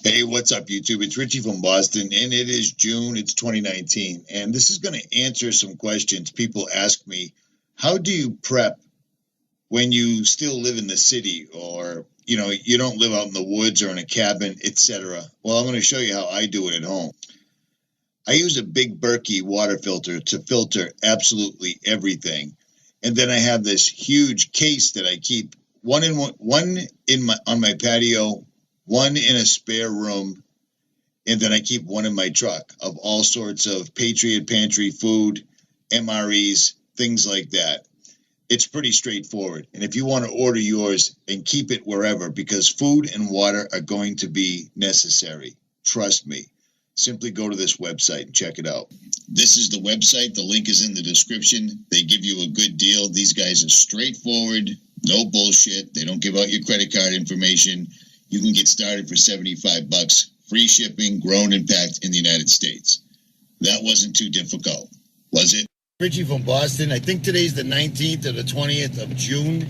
Hey, what's up, YouTube? It's Richie from Boston, and it is June. It's 2019, and this is going to answer some questions people ask me. How do you prep when you still live in the city, or you don't live out in the woods or in a cabin, etc.? Well, I'm going to show you how I do it at home. I use a big Berkey water filter to filter absolutely everything, and then I have this huge case that I keep one on my patio, one in a spare room, and then I keep one in my truck of all sorts of Patriot Pantry food, MREs, things like that. It's pretty straightforward. And if you want to order yours, and keep it wherever, because food and water are going to be necessary. Trust me. Simply go to this website and check it out. This is the website. The link is in the description. They give you a good deal. These guys are straightforward, no bullshit. They don't give out your credit card information. You can get started for $75, free shipping, grown and packed in the United States. That wasn't too difficult, was it? Richie from Boston. I think today's the 19th or the 20th of June,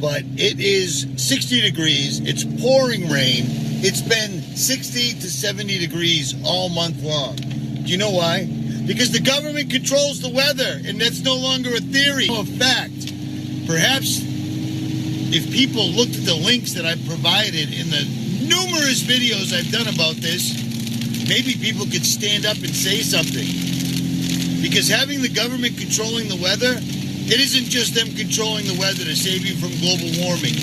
but it is 60 degrees. It's pouring rain. It's been 60 to 70 degrees all month long. Do you know why? Because the government controls the weather, and that's no longer a theory, a fact. Perhaps if people looked at the links that I've provided in the numerous videos I've done about this, maybe people could stand up and say something. Because having the government controlling the weather, it isn't just them controlling the weather to save you from global warming.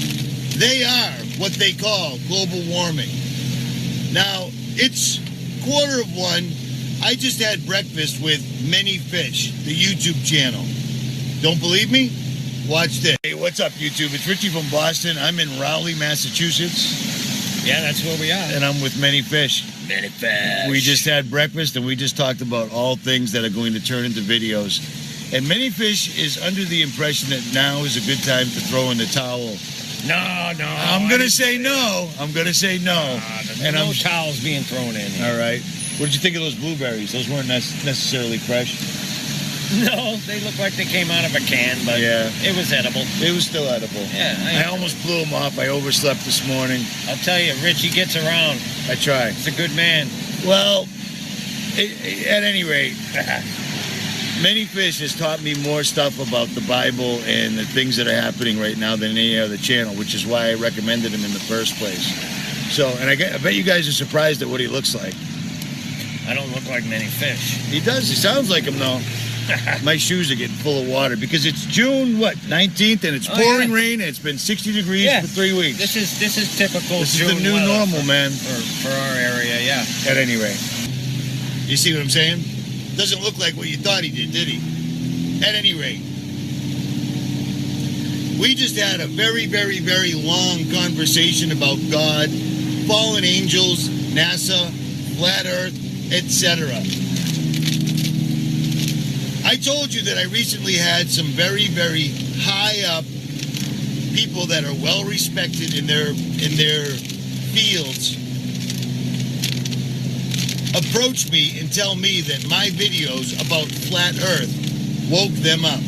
They are what they call global warming. Now, it's 1:15. I just had breakfast with Many Fish, the YouTube channel. Don't believe me? Watch this. Hey, what's up, YouTube? It's Richie from Boston. I'm in Rowley, Massachusetts. Yeah, that's where we are. And I'm with Many Fish. Many Fish. We just had breakfast, and we just talked about all things that are going to turn into videos. And Many Fish is under the impression that now is a good time to throw in the towel. No. I'm going to say no. I'm going to say no. And no towels being thrown in here. All right. What did you think of those blueberries? Those weren't necessarily fresh. No, they look like they came out of a can, but yeah, it was edible. It was still edible. Yeah. I almost blew them off. I overslept this morning. I'll tell you, Richie gets around. I try. He's a good man. Well, at any rate, Many Fish has taught me more stuff about the Bible and the things that are happening right now than any other channel, which is why I recommended him in the first place. So, and I bet you guys are surprised at what he looks like. I don't look like Many Fish. He does. He sounds like him, though. My shoes are getting full of water because it's June 19th, and it's pouring rain, and it's been 60 degrees for 3 weeks. This is typical. This June is the new normal, man. For our area, yeah. At any rate, you see what I'm saying? Doesn't look like what you thought he did he? At any rate, we just had a very, very, very long conversation about God, fallen angels, NASA, flat Earth, etc. I told you that I recently had some very, very high up people that are well respected in their fields approach me and tell me that my videos about flat Earth woke them up.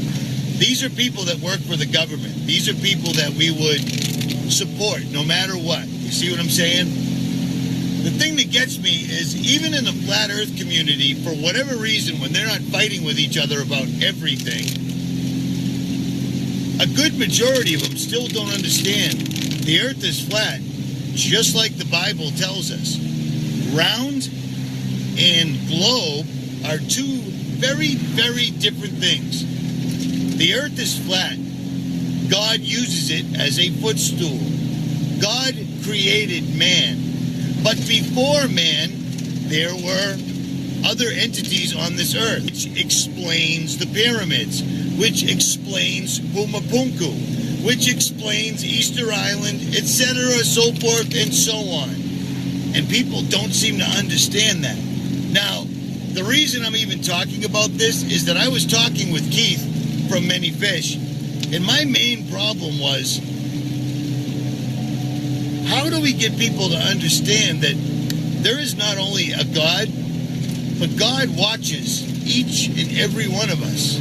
These are people that work for the government. These are people that we would support no matter what. You see what I'm saying? The thing that gets me is even in the flat Earth community, for whatever reason, when they're not fighting with each other about everything, a good majority of them still don't understand the Earth is flat, just like the Bible tells us. Round and globe are two very, very different things. The Earth is flat. God uses it as a footstool. God created man. But before man, there were other entities on this earth, which explains the pyramids, which explains Pumapunku, which explains Easter Island, etc., so forth and so on. And people don't seem to understand that. Now, the reason I'm even talking about this is that I was talking with Keith from Many Fish, and my main problem was, how do we get people to understand that there is not only a God, but God watches each and every one of us?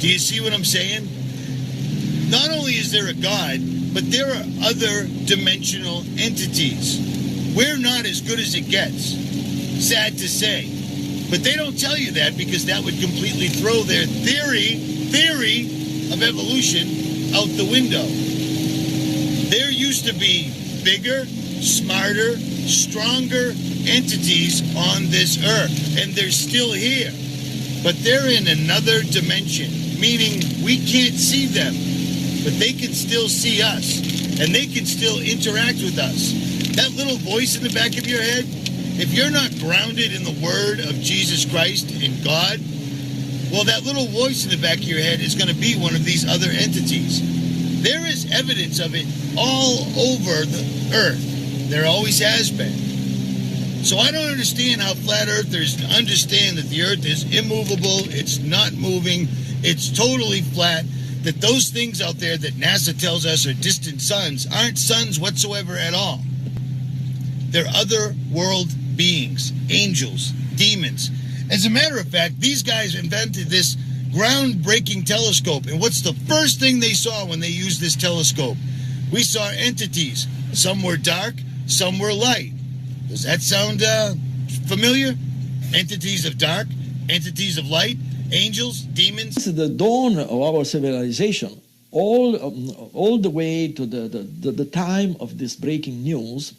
Do you see what I'm saying? not only is there a God, but there are other dimensional entities. We're not as good as it gets. Sad to say. But they don't tell you that because that would completely throw their theory of evolution out the window. There used to be bigger, smarter, stronger entities on this earth, and they're still here. But they're in another dimension, meaning we can't see them, but they can still see us, and they can still interact with us. That little voice in the back of your head, if you're not grounded in the word of Jesus Christ and God, well, that little voice in the back of your head is going to be one of these other entities. There is evidence of it all over the earth. There always has been. So I don't understand how flat earthers understand that the earth is immovable, it's not moving, it's totally flat, that those things out there that NASA tells us are distant suns aren't suns whatsoever at all. They're other world beings, angels, demons. As a matter of fact, these guys invented this groundbreaking telescope, and what's the first thing they saw when they used this telescope? We saw entities. Some were dark, some were light. Does that sound familiar? Entities of dark, entities of light, angels, demons. This is the dawn of our civilization. All the way to the time of this breaking news,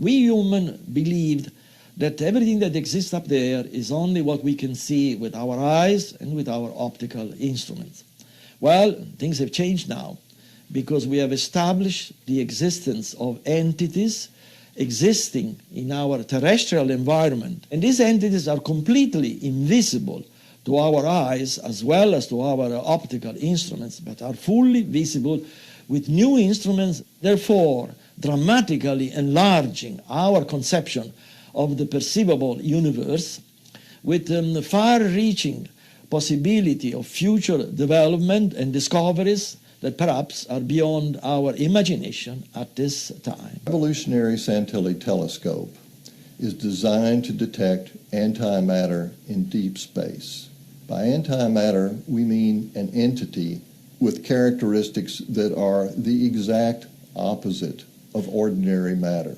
we humans believed that everything that exists up there is only what we can see with our eyes and with our optical instruments. Well, things have changed now because we have established the existence of entities existing in our terrestrial environment. And these entities are completely invisible to our eyes as well as to our optical instruments, but are fully visible with new instruments, therefore dramatically enlarging our conception of the perceivable universe with far-reaching possibility of future development and discoveries that perhaps are beyond our imagination at this time. The Evolutionary Santilli Telescope is designed to detect antimatter in deep space. By antimatter, we mean an entity with characteristics that are the exact opposite of ordinary matter,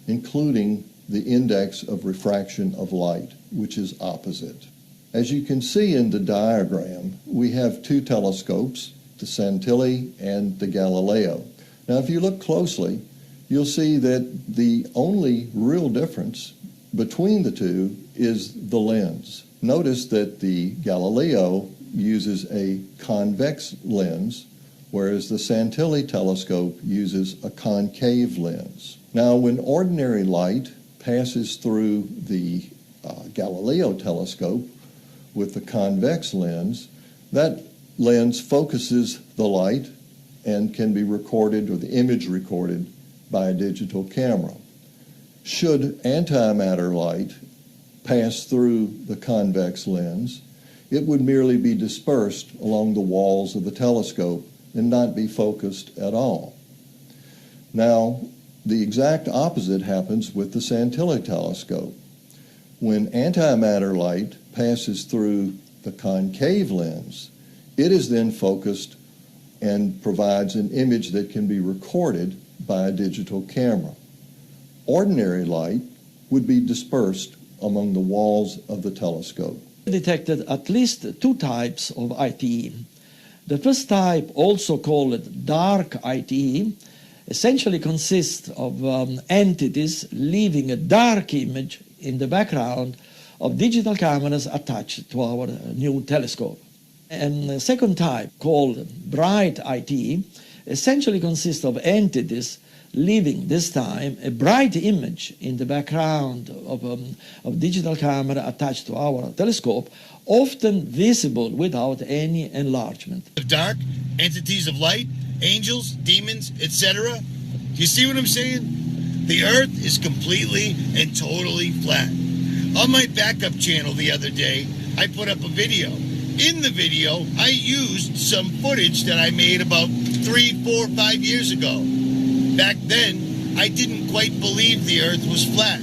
including the index of refraction of light, which is opposite. As you can see in the diagram, we have two telescopes, the Santilli and the Galileo. Now, if you look closely, you'll see that the only real difference between the two is the lens. Notice that the Galileo uses a convex lens, whereas the Santilli telescope uses a concave lens. Now, when ordinary light passes through the Galileo telescope with the convex lens, that lens focuses the light and can be recorded, or the image recorded, by a digital camera. Should antimatter light pass through the convex lens, it would merely be dispersed along the walls of the telescope and not be focused at all. Now, the exact opposite happens with the Santilli telescope. When antimatter light passes through the concave lens, it is then focused and provides an image that can be recorded by a digital camera. Ordinary light would be dispersed among the walls of the telescope. We detected at least two types of ITE. The first type, also called dark ITE, essentially consists of entities leaving a dark image in the background of digital cameras attached to our new telescope. And the second type, called bright ITE, essentially consists of entities leaving this time a bright image in the background of digital camera attached to our telescope, often visible without any enlargement. Of dark, entities of light, angels, demons, etc. Do you see what I'm saying? The earth is completely and totally flat. On my backup channel the other day, I put up a video. In the video, I used some footage that I made about 3, 4, 5 years ago. Back then, I didn't quite believe the earth was flat.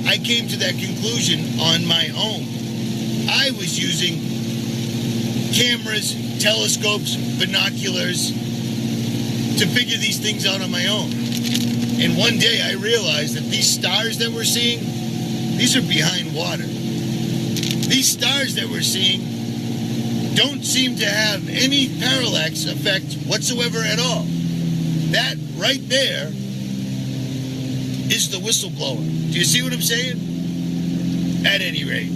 I came to that conclusion on my own. I was using cameras, telescopes, binoculars, to figure these things out on my own. And one day I realized that these stars that we're seeing, these are behind water. These stars that we're seeing don't seem to have any parallax effect whatsoever at all. That right there is the whistleblower. Do you see what I'm saying? At any rate,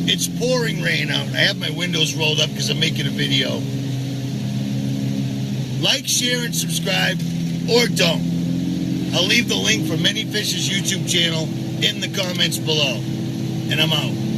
it's pouring rain out. I have my windows rolled up because I'm making a video. Like, share, and subscribe, or don't. I'll leave the link for Many Fishes YouTube channel in the comments below. And I'm out.